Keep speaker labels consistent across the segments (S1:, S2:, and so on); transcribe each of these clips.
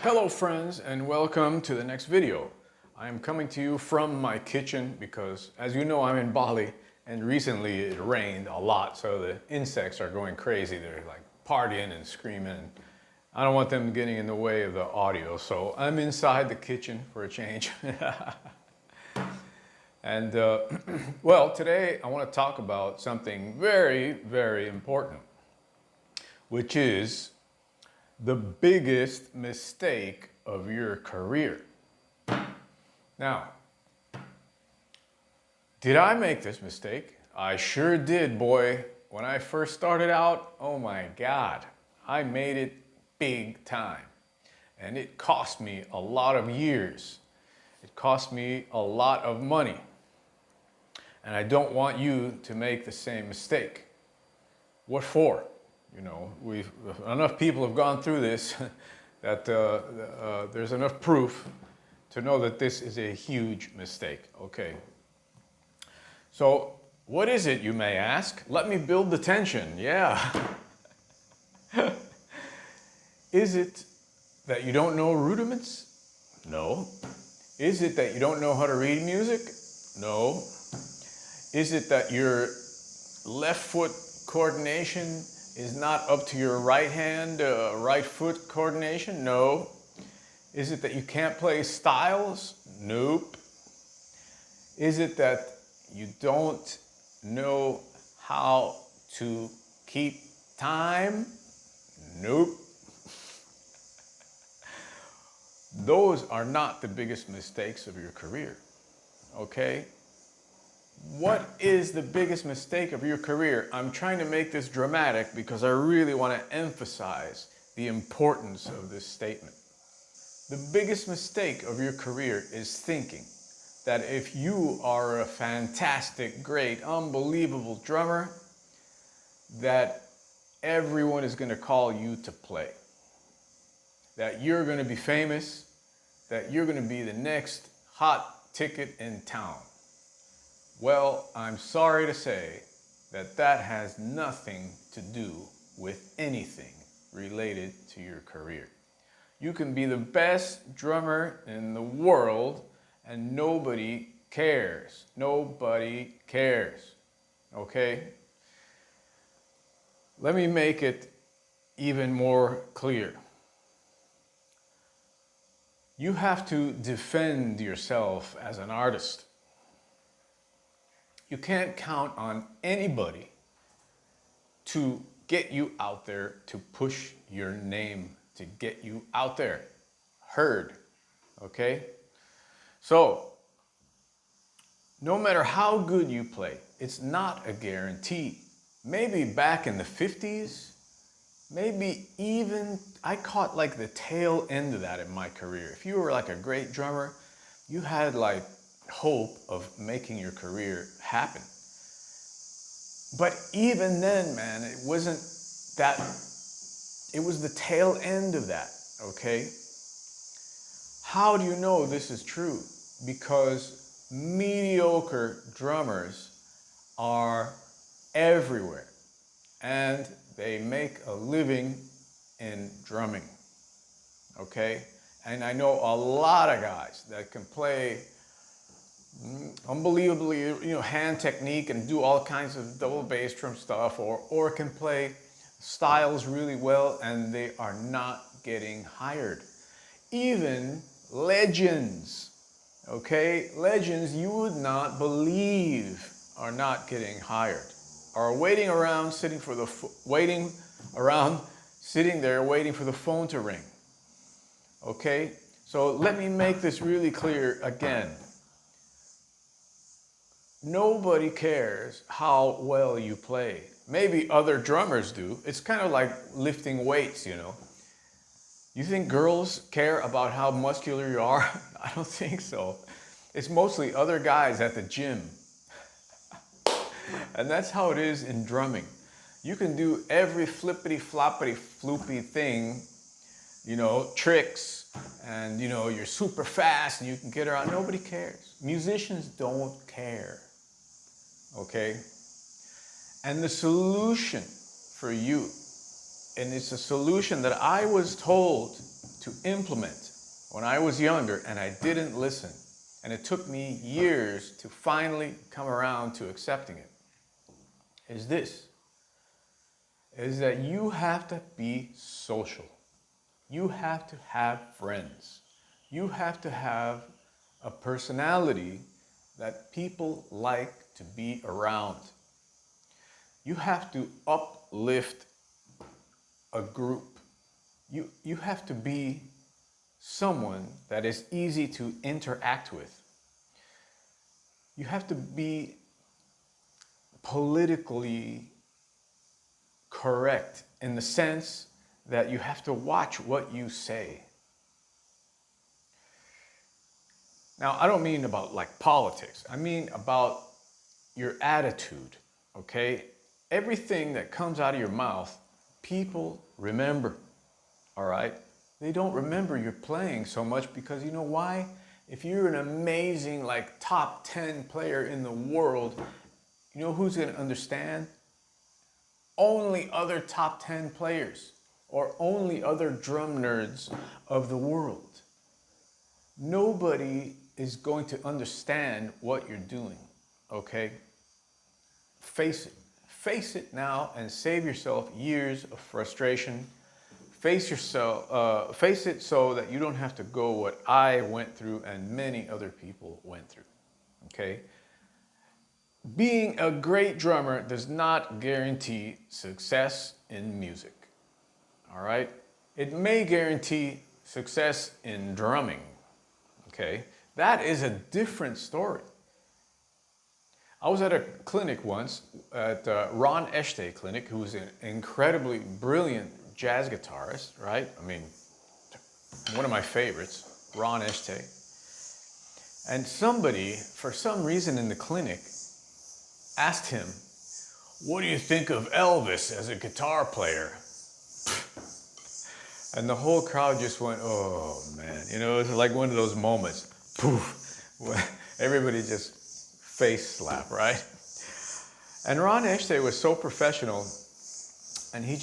S1: Hello friends and welcome to the next video. I am coming to you from my kitchen because as you know I'm in Bali and recently it rained a lot, so the insects are going crazy. They're like partying and screaming. I don't want them getting in the way of the audio, so I'm inside the kitchen for a change. And well, today I want to talk about something very, very important, which is the biggest mistake of your career. Now, did I make this mistake? I sure did, boy. When I first started out, oh my God, I made it big time. And it cost me a lot of years. It cost me a lot of money. And I don't want you to make the same mistake. What for? You know, enough people have gone through this that there's enough proof to know that this is a huge mistake. Okay. So, what is it, you may ask? Let me build the tension. Yeah. Is it that you don't know rudiments? No. Is it that you don't know how to read music? No. Is it that your left foot coordination is not up to your right hand, right foot coordination? No. Is it that you can't play styles? Nope. Is it that you don't know how to keep time? Nope. Those are not the biggest mistakes of your career, okay? What is the biggest mistake of your career? I'm trying to make this dramatic because I really want to emphasize the importance of this statement. The biggest mistake of your career is thinking that if you are a fantastic, great, unbelievable drummer, that everyone is going to call you to play. That you're going to be famous, that you're going to be the next hot ticket in town. Well, I'm sorry to say that that has nothing to do with anything related to your career. You can be the best drummer in the world and nobody cares. Nobody cares. Okay? Let me make it even more clear. You have to defend yourself as an artist. You can't count on anybody to get you out there, to push your name, to get you out there, heard, okay? So, no matter how good you play, it's not a guarantee. Maybe back in the 50s, maybe even, I caught like the tail end of that in my career. If you were like a great drummer, you had like hope of making your career happen. But even then, man, it wasn't that, it was the tail end of that, okay? How do you know this is true? Because mediocre drummers are everywhere and they make a living in drumming, okay? And I know a lot of guys that can play unbelievably, hand technique and do all kinds of double bass drum stuff, or can play styles really well, and they are not getting hired. Even legends, okay? Legends you would not believe are not getting hired, are waiting around, sitting there waiting for the phone to ring, okay? So let me make this really clear again. Nobody cares how well you play. Maybe other drummers do. It's kind of like lifting weights, you know. You think girls care about how muscular you are? I don't think so. It's mostly other guys at the gym. And that's how it is in drumming. You can do every flippity floppity floopy thing, tricks, and you're super fast and you can get around. Nobody cares. Musicians don't care. Okay? And the solution for you And it's a solution that I was told to implement when I was younger, and I didn't listen. And it took me years to finally come around to accepting it. Is this, is that you have to be social. You have to have friends. You have to have a personality that people like to be around. You have to uplift a group. You have to be someone that is easy to interact with. You have to be politically correct in the sense that you have to watch what you say. Now, I don't mean about like politics. I mean about your attitude, okay? Everything that comes out of your mouth, people remember, all right? They don't remember you're playing so much because you know why? If you're an amazing like top 10 player in the world, you know who's gonna understand? Only other top 10 players or only other drum nerds of the world. Nobody is going to understand what you're doing, okay? Face it. Face it now and save yourself years of frustration. Face it so that you don't have to go what I went through and many other people went through, okay? Being a great drummer does not guarantee success in music, all right? It may guarantee success in drumming, okay? That is a different story. I was at a clinic once, at Ron Echte Clinic, who's an incredibly brilliant jazz guitarist, right? I mean, one of my favorites, Ron Echte. And somebody, for some reason in the clinic, asked him, "What do you think of Elvis as a guitar player?" And the whole crowd just went, "Oh man," you know, it's like one of those moments, poof, everybody just face slap, right? And Ron Echte was so professional, and he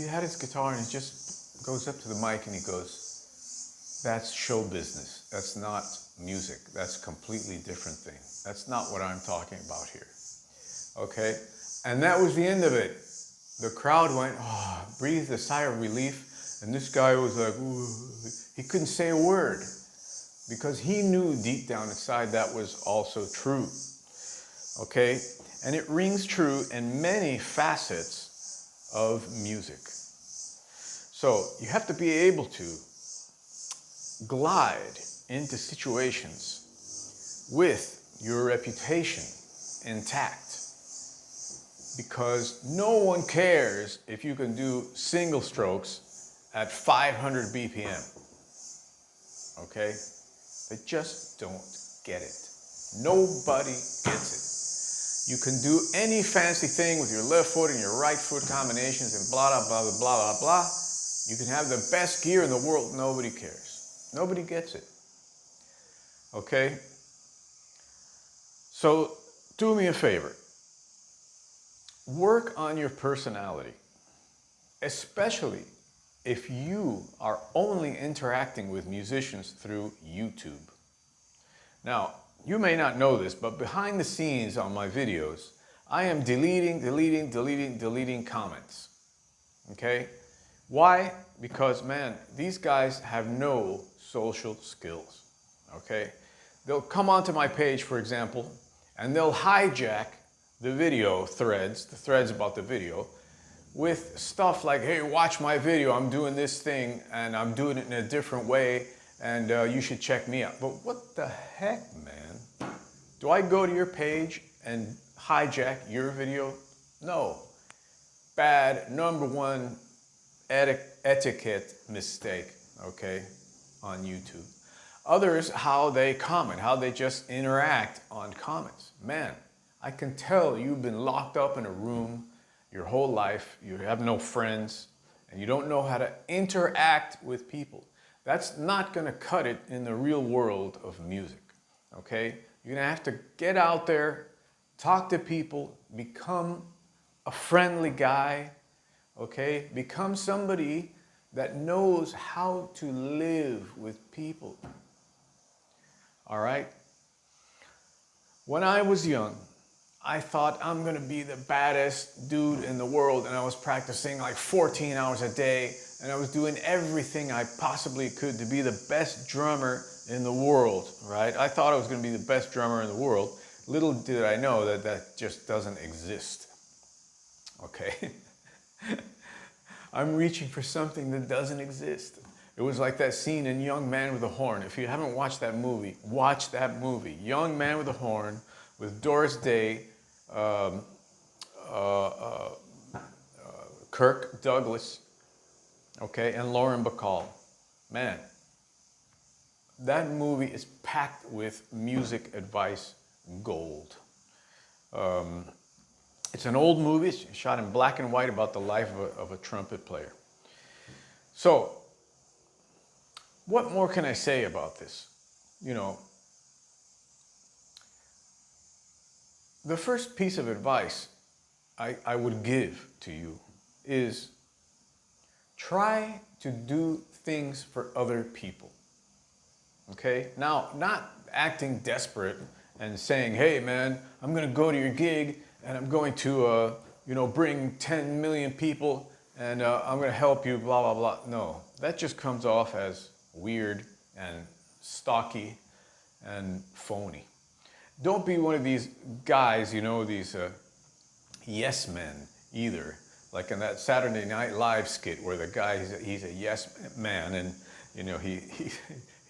S1: had his guitar and he just goes up to the mic and he goes, "That's show business. That's not music. That's a completely different thing. That's not what I'm talking about here." Okay? And that was the end of it. The crowd went, oh, breathed a sigh of relief, and this guy was like, ooh. He couldn't say a word because he knew deep down inside that was also true. Okay? And it rings true in many facets of music. So you have to be able to glide into situations with your reputation intact, because no one cares if you can do single strokes at 500 BPM. Okay? They just don't get it. Nobody gets it. You can do any fancy thing with your left foot and your right foot combinations and blah, blah, blah, blah, blah, blah. You can have the best gear in the world. Nobody cares. Nobody gets it. Okay? So do me a favor. Work on your personality, especially if you are only interacting with musicians through YouTube. Now, you may not know this, but behind the scenes on my videos, I am deleting comments. Okay? Why? Because, man, these guys have no social skills. Okay? They'll come onto my page, for example, and they'll hijack the video threads, the threads about the video, with stuff like, hey, watch my video, I'm doing this thing, and I'm doing it in a different way, and you should check me out. But what the heck, man? Do I go to your page and hijack your video? No. Bad, number one etiquette mistake, okay, on YouTube. Others, how they comment, how they just interact on comments. Man, I can tell you've been locked up in a room your whole life, you have no friends, and you don't know how to interact with people. That's not gonna cut it in the real world of music, okay? You're gonna have to get out there, talk to people, become a friendly guy, okay? Become somebody that knows how to live with people, all right? When I was young, I thought I'm gonna be the baddest dude in the world, and I was practicing like 14 hours a day, and I was doing everything I possibly could to be the best drummer in the world, right? I thought I was gonna be the best drummer in the world. Little did I know that that just doesn't exist, okay? I'm reaching for something that doesn't exist. It was like that scene in Young Man with a Horn. If you haven't watched that movie, watch that movie. Young Man with a Horn with Doris Day, um, uh, uh, Kirk Douglas, okay, and Lauren Bacall. Man, that movie is packed with music advice gold. It's an old movie, it's shot in black and white about the life of a trumpet player. So, what more can I say about this? You know, the first piece of advice I would give to you is try to do things for other people. Okay? Now, not acting desperate and saying, hey man, I'm gonna go to your gig and I'm going to bring 10 million people and I'm gonna help you, blah, blah, blah. No, that just comes off as weird and stocky and phony. Don't be one of these guys, these yes men either. Like in that Saturday Night Live skit where the guy, he's a yes man and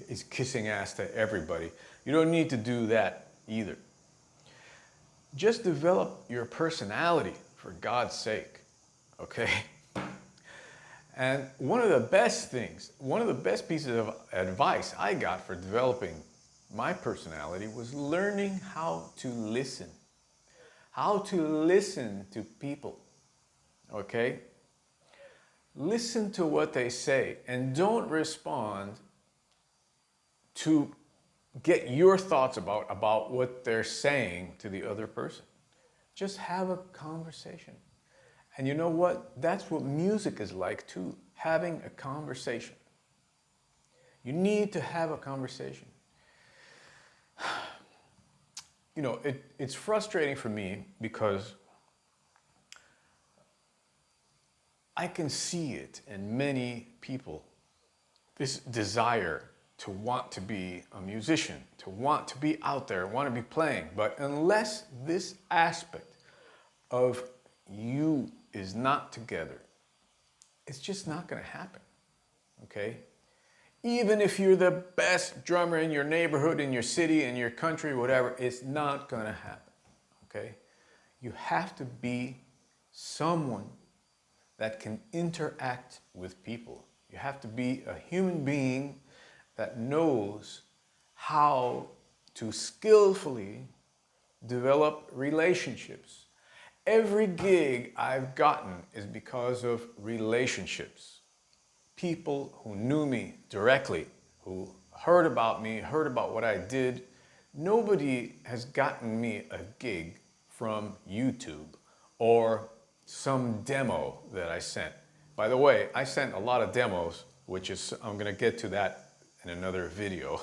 S1: he's kissing ass to everybody. You don't need to do that either. Just develop your personality for God's sake, okay? And one of the best pieces of advice I got for developing my personality was learning how to listen. How to listen to people, okay? Listen to what they say and don't respond to get your thoughts about what they're saying to the other person. Just have a conversation. And you know what? That's what music is like too, having a conversation. You need to have a conversation. It's frustrating for me because I can see it in many people, this desire to want to be a musician, to want to be out there, want to be playing. But unless this aspect of you is not together, it's just not going to happen, okay? Even if you're the best drummer in your neighborhood, in your city, in your country, whatever, it's not going to happen, okay? You have to be someone that can interact with people. You have to be a human being that knows how to skillfully develop relationships. Every gig I've gotten is because of relationships. People who knew me directly, who heard about me, heard about what I did. Nobody has gotten me a gig from YouTube or some demo that I sent. By the way, I sent a lot of demos, I'm gonna get to that in another video.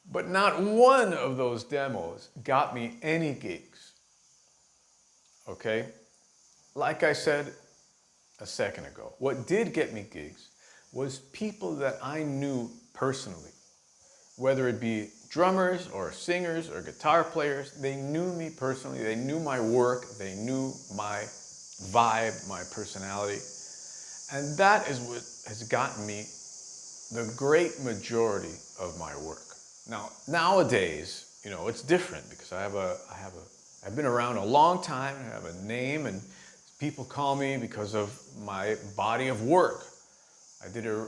S1: But not one of those demos got me any gigs, okay? Like I said a second ago, what did get me gigs was people that I knew personally, whether it be drummers or singers or guitar players. They knew me personally, they knew my work, they knew my vibe, my personality. And that is what has gotten me the great majority of my work. Now, nowadays, it's different because I've been around a long time, I have a name, and people call me because of my body of work. I did a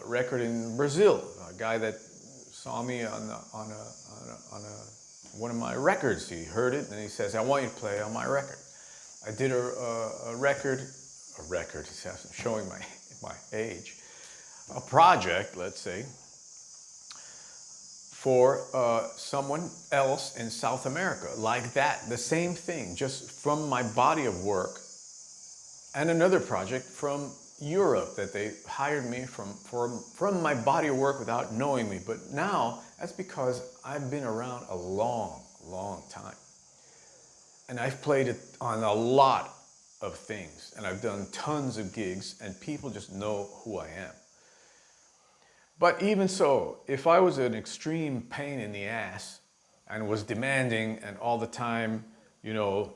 S1: record in Brazil, a guy that saw me on one of my records. He heard it and he says, I want you to play on my record. I did a record, I'm showing my age, a project, let's say, for someone else in South America, like that, the same thing, just from my body of work, and another project from Europe that they hired me from my body of work without knowing me. But now that's because I've been around a long, long time. And I've played it on a lot of things, and I've done tons of gigs, and people just know who I am. But even so, if I was an extreme pain in the ass and was demanding and all the time, you know,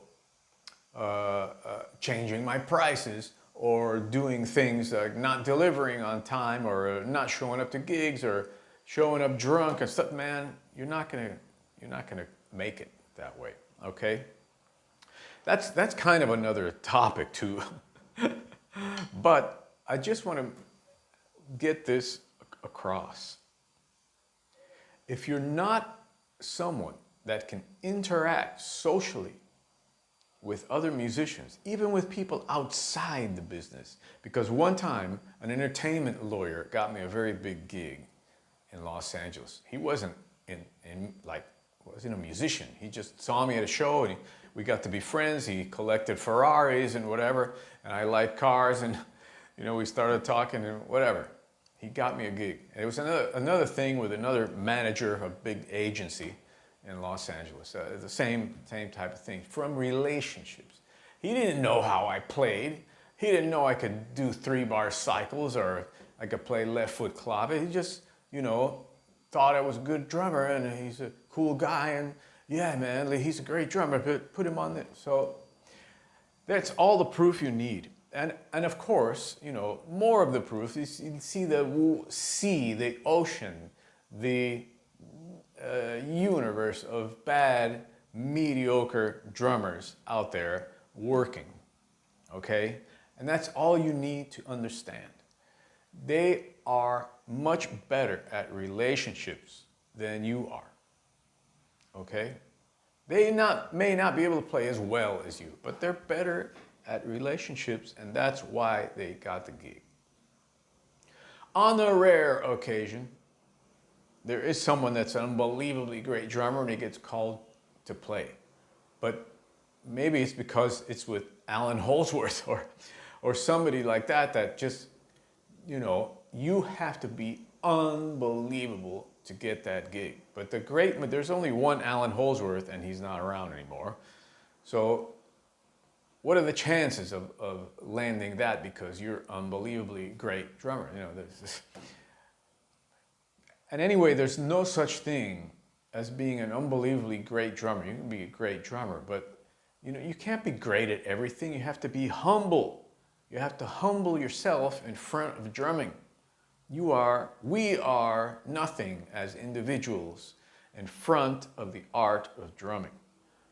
S1: changing my prices or doing things like not delivering on time or not showing up to gigs or showing up drunk and stuff, man, you're not gonna make it that way, okay? That's kind of another topic too. But I just want to get this across. If you're not someone that can interact socially with other musicians, even with people outside the business, because one time an entertainment lawyer got me a very big gig in Los Angeles. He wasn't wasn't a musician. He just saw me at a show and we got to be friends. He collected Ferraris and whatever, and I liked cars, and you know, we started talking and whatever. He got me a gig. And it was another thing with another manager of a big agency in Los Angeles. The same type of thing, from relationships. He didn't know how I played. He didn't know I could do 3-bar cycles or I could play left foot clave. He just, you know, thought I was a good drummer and he's a cool guy and yeah, man, he's a great drummer, but put him on this. So that's all the proof you need. And of course, you know, more of the proof is you see the sea, the ocean, the universe of bad, mediocre drummers out there working, okay? And that's all you need to understand. They are much better at relationships than you are, okay? They may not be able to play as well as you, but they're better at relationships, and that's why they got the gig. On a rare occasion, there is someone that's an unbelievably great drummer and he gets called to play. But maybe it's because it's with Allan Holdsworth or somebody like that that just, you know, you have to be unbelievable to get that gig. But there's only one Allan Holdsworth and he's not around anymore. So what are the chances of landing that because you're unbelievably great drummer? You know, and anyway, there's no such thing as being an unbelievably great drummer. You can be a great drummer, but you know, you can't be great at everything. You have to be humble. You have to humble yourself in front of drumming. We are nothing as individuals in front of the art of drumming.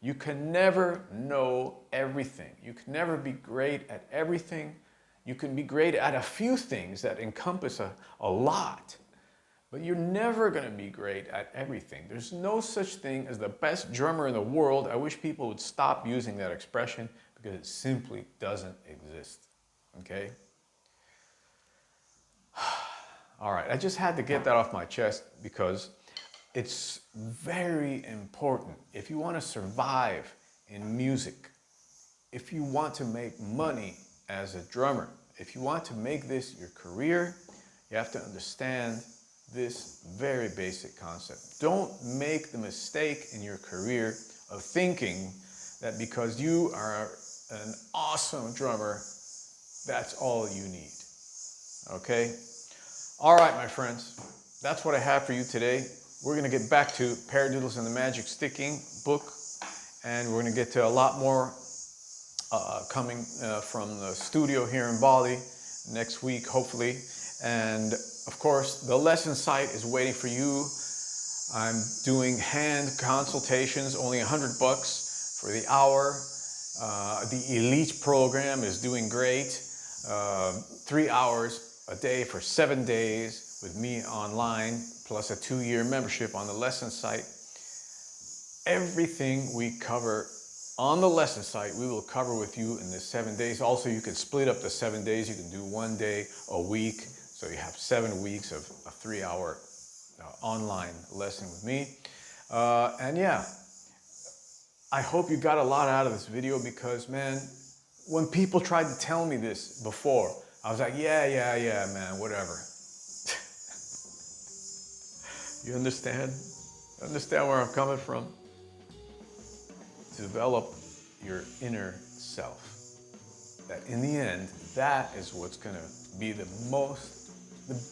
S1: You can never know everything. You can never be great at everything. You can be great at a few things that encompass a lot, but you're never going to be great at everything. There's no such thing as the best drummer in the world. I wish people would stop using that expression because it simply doesn't exist, okay? All right, I just had to get that off my chest because it's very important. If you want to survive in music, if you want to make money as a drummer, if you want to make this your career, you have to understand this very basic concept. Don't make the mistake in your career of thinking that because you are an awesome drummer, that's all you need, okay? All right, my friends, that's what I have for you today. We're going to get back to Paradiddles and the Magic Sticking book, and we're going to get to a lot more coming from the studio here in Bali next week, hopefully. And of course, the lesson site is waiting for you. I'm doing hand consultations, only $100 for the hour. The Elite program is doing great. 3 hours a day for 7 days with me online, plus a 2-year membership on the lesson site. Everything we cover on the lesson site, we will cover with you in the 7 days. Also, you can split up the 7 days. You can do 1 day a week. So you have 7 weeks of a 3-hour online lesson with me. And yeah, I hope you got a lot out of this video because, man, when people tried to tell me this before, I was like, yeah, man, whatever. You understand? Understand where I'm coming from? To develop your inner self. That in the end, that is what's gonna be the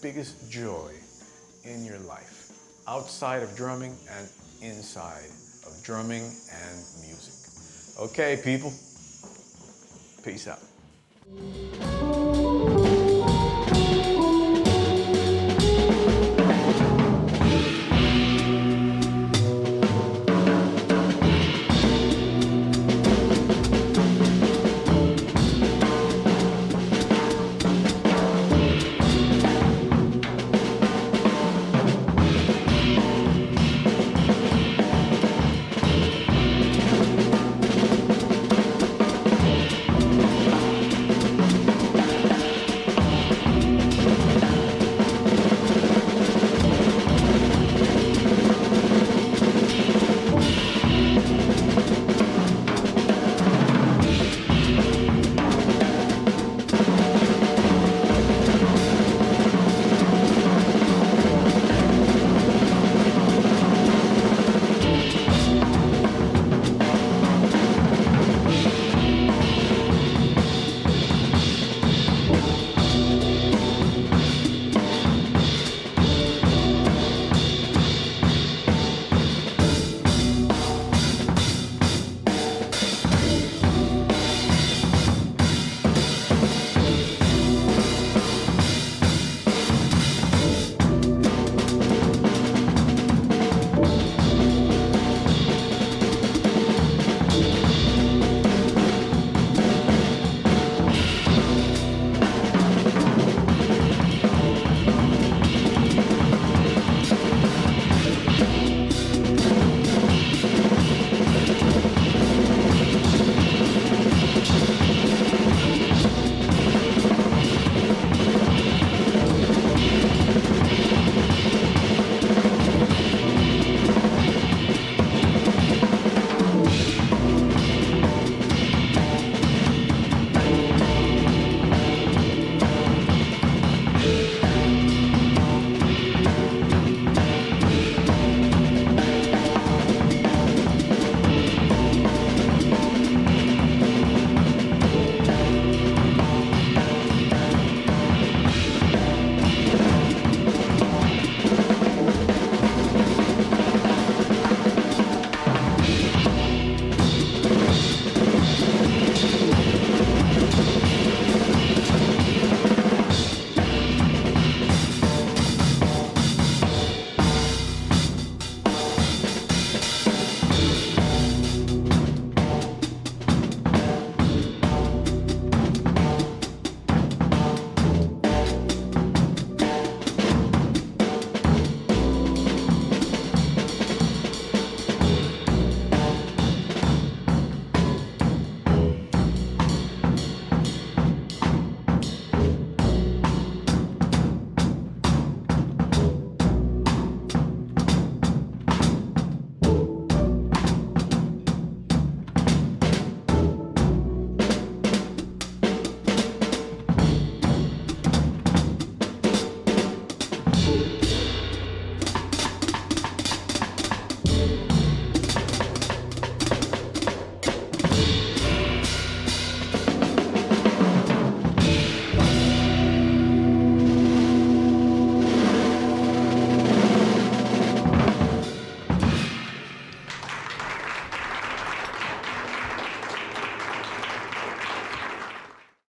S1: biggest joy in your life. Outside of drumming and inside of drumming and music. Okay, people. Peace out.